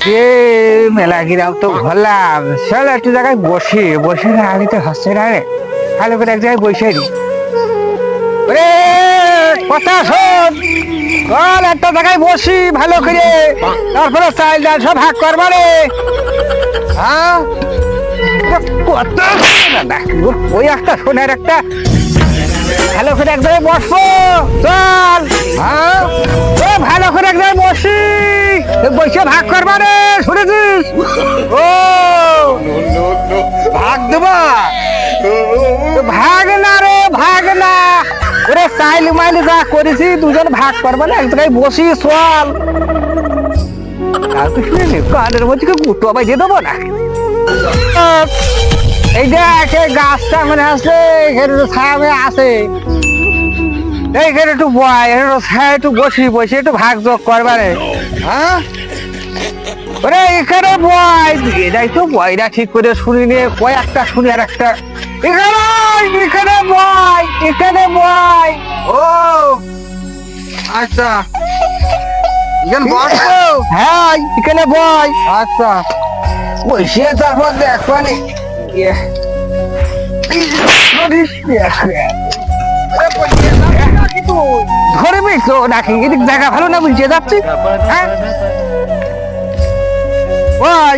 এ মেলা গিরাম তো ঘরলাম, চল একটু জায়গায় বসে বসে না আমি তো হচ্ছে না রে, ভালো করে এক জায়গায় বসে নি। ওরে কথা শোন, চল একটা জায়গায় বসি ভালো করে, তারপরে চাইল ডাল সব ভাগ করবা রে। হ্যাঁ কত না, ওই একটা শোনের একটা ভালো করে এক জায়গায় বসবো, চল। হ্যাঁ ভালো করে এক জায়গায় বসি, বসে ভাগ করবা রে, শুনেছিস? ও ভাগ দেবা? ভাগ না রে, ভাগ না। ওরে চাইলি মাইলি যা করেছি দুজন ভাগ করবা না, এক জায়গায় বসি, চল। আর তো শুনে কানের মধ্যে গুটো বাজিয়ে দেবো না। এই দেখ এই গাছটা মানে আছে, এখানে তো ছায়া আছে, এইখানে একটু বয়, ছায়া একটু বসি বসে একটু ভাগ যোগ করবারে। হ্যাঁ ওরে এখানে বয়, এটাই তো বয়টা ঠিক করে শুনি নিয়ে কয়েকটা শুনি আর একটা। এখানে এখানে বয়, এখানে বয়। ও আচ্ছা, এখানে বসবো? হ্যাঁ এখানে বয়। আচ্ছা বসে তারপর দেখ মানে ধরবি তো নাকি? এদিক জায়গা ভালো না, বুঝে যাচ্ছি। হ্যাঁ ওই